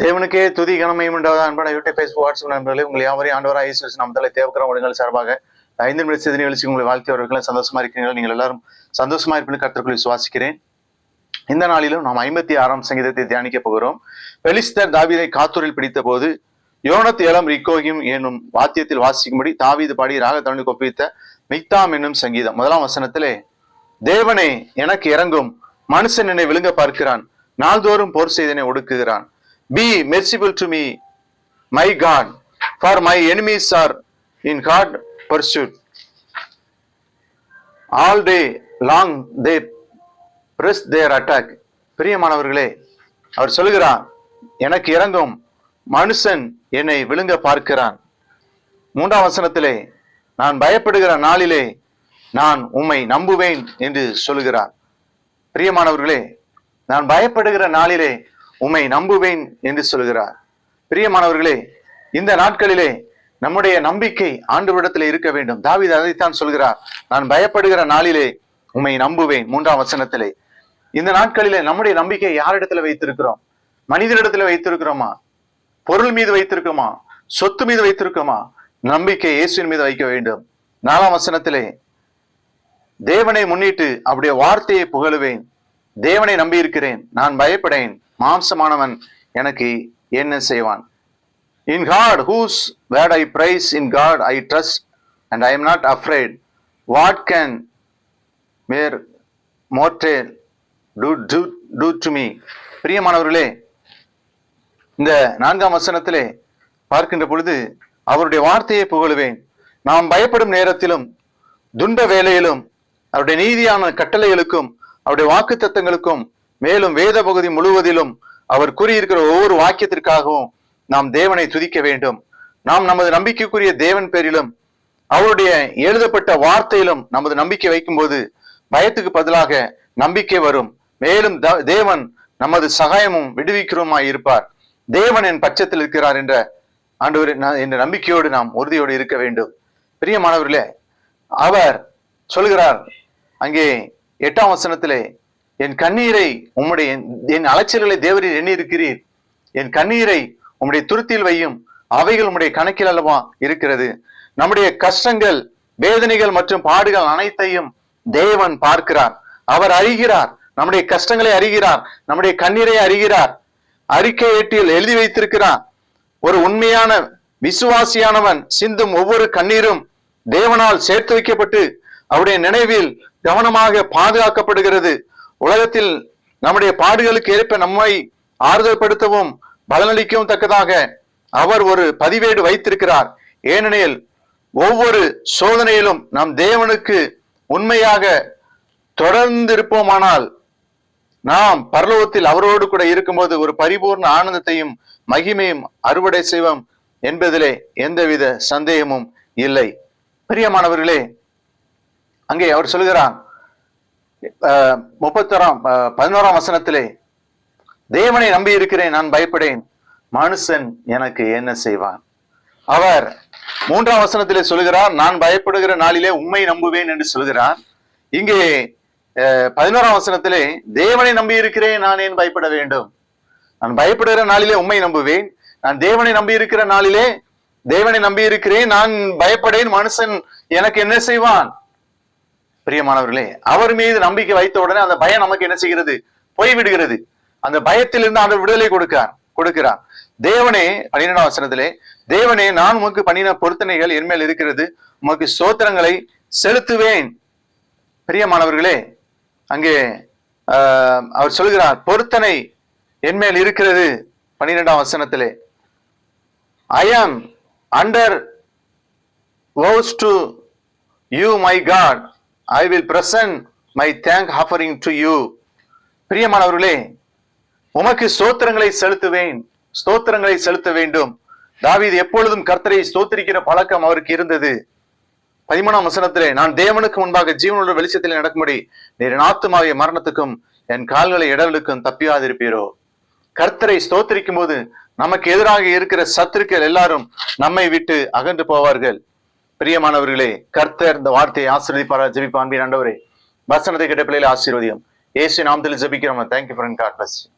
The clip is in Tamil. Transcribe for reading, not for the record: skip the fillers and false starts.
தேவனுக்கே துதி கனமையும் உண்டாவதா. அன்பான யூடியூப், ஃபேஸ்புக், வாட்ஸ்அப் நண்பர்களே, உங்களை யாவரையும் ஆண்டவராக இயேசு கிறிஸ்து நாமத்திலே தேவக்கிற உங்கள் சார்பாக 5 நிமிட செய்தி நிகழ்ச்சி உங்களை வாழ்த்தியவர்கள் சந்தோஷமா இருக்கிறீர்கள். நீங்கள் எல்லாரும் சந்தோஷமா இருப்பீங்க கர்த்தருக்குள் விசுவாசிக்கிறேன். இந்த நாளிலும் நாம் 56ஆம் சங்கீதத்தை தியானிக்க போகிறோம். பெலிஸ்தர் தாவீதை காத்தூரில் பிடித்த போது யோனத் ஏலம் ரிக்கோகிம் என்னும் வாத்தியத்தில் வாசிக்கும்படி தாவீது பாடி ராகத்தவனுக்கு ஒப்பித்த மிக்தாம் என்னும் சங்கீதம். 1ஆம் வசனத்திலே, தேவனே எனக்கு இறங்கும், மனுஷன் என்னை விழுங்க பார்க்கிறான், நாள்தோறும் போர் செய்தனை ஒடுக்குகிறான். Be merciful to me, my God, for my enemies are in hard pursuit. All day long they press their attack. பிரியமானவர்களே, அவர் சொல்லுகிறார், எனக்கு இறங்கும், மனுஷன் என்னை விழுங்க பார்க்கிறான். 3ஆம் வசனத்திலே, நான் பயப்படுகிற நாளிலே நான் உம்மை நம்புவேன் என்று சொல்லுகிறார். பிரியமானவர்களே, நான் பயப்படுகிற நாளிலே உம்மை நம்புவேன் என்று சொல்கிறார். பிரியமானவர்களே, இந்த நாட்களிலே நம்முடைய நம்பிக்கை ஆண்டவரிடத்தில் இருக்க வேண்டும். தாவீது அதைத்தான் சொல்கிறார், நான் பயப்படுகிற நாளிலே உம்மை நம்புவேன். 3ஆம் வசனத்திலே, இந்த நாட்களிலே நம்முடைய நம்பிக்கை யாரிடத்துல வைத்திருக்கிறோம்? மனிதரிடத்துல வைத்திருக்கிறோமா? பொருள் மீது வைத்திருக்கோமா? சொத்து மீது வைத்திருக்கோமா? நம்பிக்கை இயேசுவின் மீது வைக்க வேண்டும். 4ஆம் வசனத்திலே, தேவனை முன்னிட்டு அவருடைய வார்த்தையை புகழுவேன், தேவனை நம்பி இருக்கிறேன், நான் பயப்படேன், மாம்சமானவன் எனக்கு என்ன செய்வான்? In God whose word I praise, in God I trust and I am not afraid. What can mere mortal do to me? பிரியமானவர்களே, இந்த 4ஆம் வசனத்திலே பார்க்கின்ற பொழுது அவருடைய வார்த்தையை புகழுவேன். நாம் பயப்படும் நேரத்திலும் துன்ப வேளையிலும் அவருடைய நீதியான கட்டளைகளுக்கும் அவருடைய வாக்கு தத்தங்களுக்கும் மேலும் வேத பகுதி முழுவதிலும் அவர் கூறியிருக்கிற ஒவ்வொரு வாக்கியத்திற்காகவும் நாம் தேவனை துதிக்க வேண்டும். நாம் நமது நம்பிக்கைக்குரிய தேவன் பேரிலும் அவருடைய எழுதப்பட்ட வார்த்தையிலும் நமது நம்பிக்கை வைக்கும் போது பயத்துக்கு பதிலாக நம்பிக்கை வரும். மேலும் தேவன் நமது சகாயமும் விடுவிக்கிறோமாய் இருப்பார். தேவன் என் பட்சத்தில் இருக்கிறார் என்ற ஆண்டவர் என்ற நம்பிக்கையோடு நாம் உறுதியோடு இருக்க வேண்டும். பிரியமானவர்களே, அவர் சொல்கிறார் அங்கே 8ஆம் வசனத்திலே, என் கண்ணீரை உம்முடைய என் அலைச்சல்களை தேவரீர் எண்ணி இருக்கிறீர், என் கண்ணீரை உம்முடைய துருத்தியில் வையும், அவைகள் உம்முடைய கணக்கில் அல்லவா இருக்கிறது. நம்முடைய கஷ்டங்கள், வேதனைகள் மற்றும் பாடுகள் அனைத்தையும் தேவன் பார்க்கிறார். அவர் அறிகிறார், நம்முடைய கஷ்டங்களை அறிகிறார், நம்முடைய கண்ணீரை அறிகிறார். அறிக்கை ஏட்டில் எழுதி வைத்திருக்கிறார். ஒரு உண்மையான விசுவாசியானவன் சிந்தும் ஒவ்வொரு கண்ணீரும் தேவனால் சேர்த்து வைக்கப்பட்டு அவருடைய நினைவில் கவனமாக பாதுகாக்கப்படுகிறது. உலகத்தில் நம்முடைய பாடுகளுக்கு ஏற்ப நம்மை ஆறுதல்படுத்தவும் பலனளிக்கவும் தக்கதாக அவர் ஒரு பதிவேடு வைத்திருக்கிறார். ஏனெனில் ஒவ்வொரு சோதனையிலும் நாம் தேவனுக்கு உண்மையாக தொடர்ந்து இருப்போமானால் நாம் பரலோகத்தில் அவரோடு கூட இருக்கும்போது ஒரு பரிபூர்ண ஆனந்தத்தையும் மகிமையும் அறுவடை செய்வோம் என்பதிலே எந்தவித சந்தேகமும் இல்லை. பிரியமானவர்களே, அங்கே அவர் சொல்கிறார் 11ஆம் வசனத்திலே, தேவனை நம்பி இருக்கிறேன், நான் பயப்படேன், மனுஷன் எனக்கு என்ன செய்வான்? அவர் 3ஆம் வசனத்திலே சொல்கிறார், நான் பயப்படுகிற நாளிலே உம்மை நம்புவேன் என்று சொல்கிறார். இங்கே 11ஆம் வசனத்திலே, தேவனை நம்பி இருக்கிறேன், நான் ஏன் பயப்பட வேண்டும்? நான் பயப்படுகிற நாளிலே உம்மை நம்புவேன், நான் தேவனை நம்பி இருக்கிற நாளிலே தேவனை நம்பி இருக்கிறேன், நான் பயப்படேன், மனுஷன் எனக்கு என்ன செய்வான்? பிரியமானவர்களே, அவர் மீது நம்பிக்கை வைத்த உடனே அந்த பயம் நமக்கு என்ன செய்கிறது? போய்விடுகிறது. அந்த பயத்திலிருந்து அவர் விடுதலை கொடுக்கிறார். தேவனே, 12ஆம் வசனத்திலே, தேவனே, நான் உமக்கு பண்ணின பொருத்தனைகள் என்மேல் இருக்கிறது, உமக்கு ஸ்தோத்திரங்களை செலுத்துவேன். பிரியமானவர்களே, அங்கே அவர் சொல்கிறார், பொருத்தனை என்மேல் இருக்கிறது. 12ஆம் வசனத்திலே, I am under vows to you, my God, I will present my thank offering to you. பிரியமானவர்களே, உமக்கு ஸ்தோத்திரங்களை செலுத்த வேண்டும். தாவீது எப்பொழுதும் கர்த்தரை ஸ்தோத்திரிக்கிற பழக்கம் அவருக்கு இருந்தது. 13ஆம் வசனத்திலே, நான் தேவனுக்கு முன்பாக ஜீவனுள்ள வெளிச்சத்திலே நடக்கும்படி நீர் என் ஆத்துமாவிய மரணத்துக்கும் என் கால்களை இடர்களுக்கும் தப்பியாதிருப்பீரோ. கர்த்தரை ஸ்தோத்திரிக்கும் போது நமக்கு எதிராக இருக்கிற சத்துருக்கள் எல்லாரும் நம்மை விட்டு அகன்று போவார்கள். பிரியமானவர்களே, கர்த்தர் இந்த வார்த்தையை ஆசீர்வதிப்பாரா? ஜெபிப்போம். அன்பின் ஆண்டவரே, வசனத்தை கேட்ட பிள்ளைகளை ஆசீர்வதியும். இயேசு நாமத்தில் ஜெபிக்கிறோம். Thank you for God bless you.